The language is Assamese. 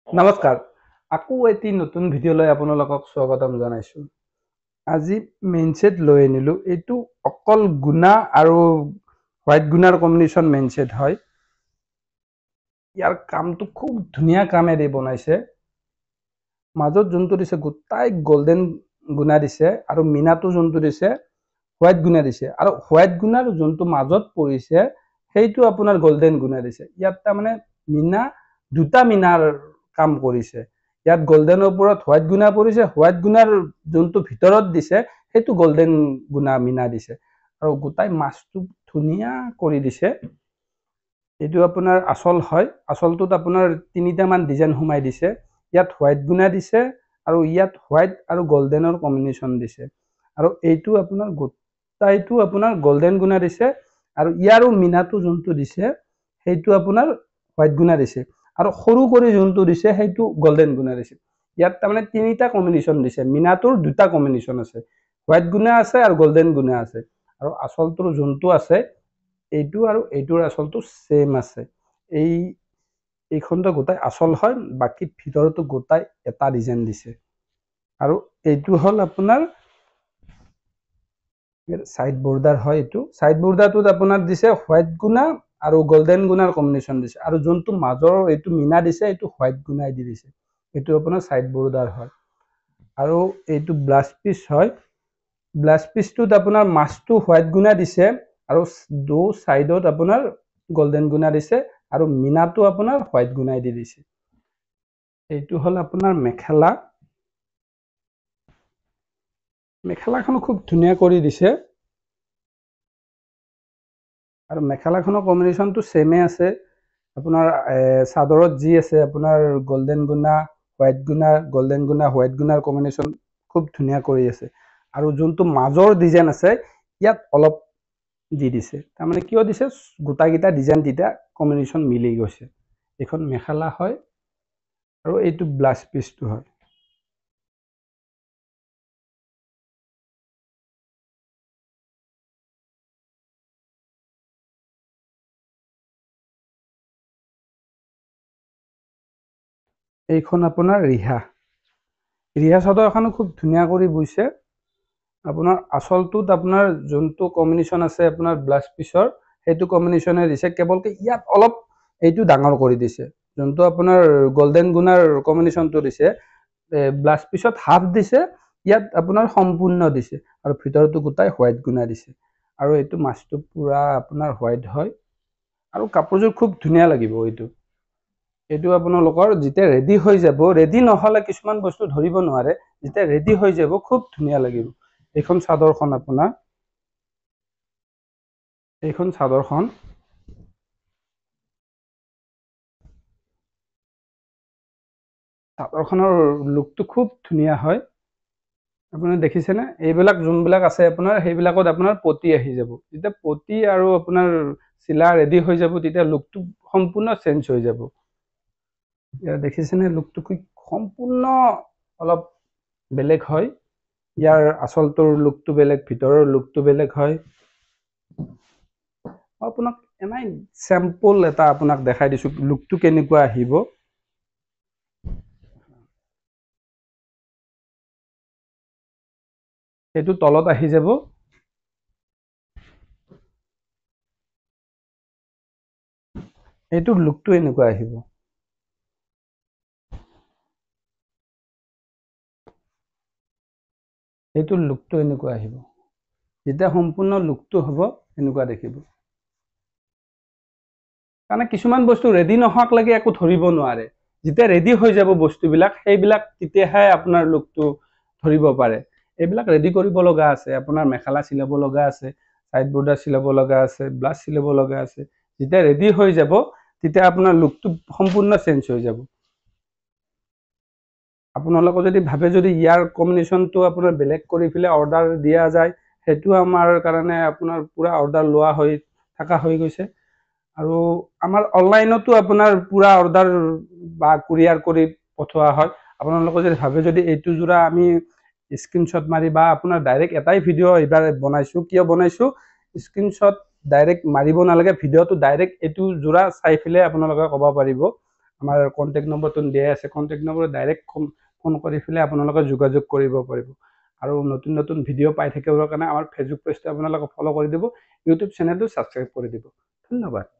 নমস্কাৰ আকৌ এটি নতুন ভিডিঅ' লৈ আপোনালোকক স্বাগতম জনাইছো। আজি মেইন সেট লৈ আনিলো। এইটো অকল গুণা আৰু হোৱাইট গুণাৰ কম্বিনেশ্যন মেইন সেট হয়। ইয়াৰ কামটো খুব ধুনীয়া কামেৰে বনাইছে। মাজত যোনটো দিছে গোটাই গোল্ডেন গুণা দিছে আৰু মিনাটো যোনটো দিছে হোৱাইট গুণা দিছে আৰু হোৱাইট গুণাৰ যোনটো মাজত পৰিছে সেইটো আপোনাৰ গোল্ডেন গুণা দিছে। ইয়াত তাৰমানে মিনা দুটা মিনাৰ কাম কৰিছে। ইয়াত গোল্ডেনৰ ওপৰত হোৱাইট গুণা পৰিছে, হোৱাইট গুণাৰ যোনটো ভিতৰত দিছে সেইটো গোল্ডেন গুণা মিনা দিছে আৰু গোটাই মাছটো ধুনীয়া কৰি দিছে। এইটো আপোনাৰ আচল হয়। আচলটোত আপোনাৰ তিনিটা মান ডিজাইন সোমাই দিছে। ইয়াত হোৱাইট গুণা দিছে আৰু ইয়াত হোৱাইট আৰু গোল্ডেনৰ কম্বিনেশ্যন দিছে আৰু এইটো আপোনাৰ গোটাইটো আপোনাৰ গোল্ডেন গুণা দিছে আৰু ইয়াৰো মিনাটো যোনটো দিছে সেইটো আপোনাৰ হোৱাইট গুণা দিছে আৰু সৰু কৰি যোনটো দিছে সেইটো গোল্ডেন গুণা দিছে। ইয়াত তাৰমানে তিনিটা কম্বিনেশ্যন দিছে। মিনাটোৰ দুটা কম্বিনেশ্যন আছে, হোৱাইট গুণা আছে আৰু গোল্ডেন গুণা আছে আৰু আচলটোৰ যোনটো আছে এইটো আৰু এইটোৰ আচলটো সেম আছে। এইখনটো গোটাই আচল হয়, বাকী ভিতৰতো গোটাই এটা ডিজাইন দিছে আৰু এইটো হ'ল আপোনাৰ সাইড বৰ্ডাৰ হয়। এইটো সাইড বৰ্ডাৰটোত আপোনাৰ দিছে হোৱাইট গুণা আৰু গোল্ডেন গুণাৰ কম্বিনেশ্যন দিছে আৰু যোনটো মাজৰ এইটো মিনা দিছে এইটো হোৱাইট গুণাই দি দিছে। এইটো আপোনাৰ সাইড বৰ্ডাৰ হয় আৰু এইটো ব্লাউজ পিচ হয়। ব্লাউজ পিচটোত আপোনাৰ মাছটো হোৱাইট গুণা দিছে আৰু দো সাইডত আপোনাৰ গোল্ডেন গুণা দিছে আৰু মিনাটো আপোনাৰ হোৱাইট গুণাই দি দিছে। এইটো হ'ল আপোনাৰ মেখেলা। মেখেলাখন খুব ধুনীয়া কৰি দিছে আৰু মেখেলাখনৰ কম্বিনেশ্যনটো সেমে আছে। আপোনাৰ চাদৰত যি আছে আপোনাৰ গোল্ডেন গুণা, হোৱাইট গুণা, গোল্ডেন গুণা, হোৱাইট গুণাৰ কম্বিনেশ্যন খুব ধুনীয়া কৰি আছে আৰু যোনটো মাজৰ ডিজাইন আছে ইয়াত অলপ দি দিছে। তাৰমানে কিয় দিছে, গোটাকেইটা ডিজাইন দুটা কম্বিনেশ্যন মিলি গৈছে। এইখন মেখেলা হয় আৰু এইটো ব্লাউজ পিচটো হয়। এইখন আপোনাৰ ৰিহা। ৰিহা চাদৰ এখনো খুব ধুনীয়া কৰি বৈছে। আপোনাৰ আচলটোত আপোনাৰ যোনটো কম্বিনেশ্যন আছে আপোনাৰ ব্লাউজ পিচৰ সেইটো কম্বিনেশ্যনে দিছে, কেৱলকে ইয়াত অলপ এইটো ডাঙৰ কৰি দিছে। যোনটো আপোনাৰ গোল্ডেন গুণাৰ কম্বিনেশ্যনটো দিছে ব্লাউজ পিচত হাফ দিছে, ইয়াত আপোনাৰ সম্পূৰ্ণ দিছে আৰু ভিতৰতো গোটাই হোৱাইট গুণা দিছে আৰু এইটো মাছটো পুৰা আপোনাৰ হোৱাইট হয় আৰু কাপোৰযোৰ খুব ধুনীয়া লাগিব। এইটো আপোনালোকৰ যেতিয়া ৰেডি হৈ যাব, ৰেডি নহ'লে কিছুমান বস্তু ধৰিব নোৱাৰে, যেতিয়া ৰেডি হৈ যাব খুব ধুনীয়া লাগিব। এইখন চাদৰখন আপোনাৰ, এইখন চাদৰখন চাদৰখনৰ লুকটো খুব ধুনীয়া হয়। আপুনি দেখিছেনে? এইবিলাক যোনবিলাক আছে আপোনাৰ সেইবিলাকত আপোনাৰ পতি আহি যাব। যেতিয়া পতি আৰু আপোনাৰ চিলা ৰেডি হৈ যাব তেতিয়া লুকটো সম্পূৰ্ণ চেঞ্জ হৈ যাব। ইয়াৰ দেখিছেনে লুকটো কি সম্পূৰ্ণ অলপ বেলেগ হয়। ইয়াৰ আচলটোৰ লুকটো বেলেগ, ভিতৰৰ লুকটো বেলেগ হয়। আপোনাক এনেই চেম্পল এটা আপোনাক দেখাই দিছো লুকটো কেনেকুৱা আহিব। সেইটো তলত আহি যাব। এইটোৰ লুকটো এনেকুৱা আহিব। এইটোৰ লুকটো এনেকুৱা আহিব। যেতিয়া সম্পূৰ্ণ লুকটো হ'ব এনেকুৱা দেখিব। কাৰণে কিছুমান বস্তু ৰেডি নোহোৱাক লাগে একো ধৰিব নোৱাৰে। যেতিয়া ৰেডি হৈ যাব বস্তুবিলাক সেইবিলাক তেতিয়াহে আপোনাৰ লুকটো ধৰিব পাৰে। এইবিলাক ৰেডি কৰিব লগা আছে। আপোনাৰ মেখেলা চিলাব লগা আছে, সাইড বৰ্ডাৰ চিলাব লগা আছে, ব্লাউজ চিলাব লগা আছে। যেতিয়া ৰেডি হৈ যাব তেতিয়া আপোনাৰ লুকটো সম্পূৰ্ণ চেঞ্জ হৈ যাব। আপোনালোকে যদি ভাবে যদি ইয়াৰ কম্বিনেশ্যনটো আপোনাৰ বেলেগ কৰি পেলাই অৰ্ডাৰ দিয়া যায়, সেইটো আমাৰ কাৰণে আপোনাৰ পুৰা অৰ্ডাৰ লোৱা হৈ থকা হৈ গৈছে আৰু আমাৰ অনলাইনতো আপোনাৰ পুৰা অৰ্ডাৰ বা কুৰিয়াৰ কৰি পঠোৱা হয়। আপোনালোকে যদি ভাবে যদি এইটো যোৰা আমি স্ক্ৰীনশ্বট মাৰি বা আপোনাৰ ডাইৰেক্ট এটাই ভিডিঅ' এইবাৰ বনাইছোঁ, কিয় বনাইছোঁ, স্ক্ৰীনশ্বট ডাইৰেক্ট মাৰিব নালাগে, ভিডিঅ'টো ডাইৰেক্ট এইটো যোৰা চাই পেলাই আপোনালোকে ক'ব পাৰিব আমাৰ কণ্টেক্ট নম্বৰটো দিয়া আছে, কণ্টেক্ট নম্বৰ ডাইৰেক্ট ফোন কৰি পেলাই আপোনালোকে যোগাযোগ কৰিব পাৰিব। আৰু নতুন নতুন ভিডিঅ' পাই থাকিবৰ কাৰণে আমাৰ ফেচবুক পেজটো আপোনালোকে ফ'ল' কৰি দিব, ইউটিউব চেনেলটো ছাবস্ক্ৰাইব কৰি দিব। ধন্যবাদ।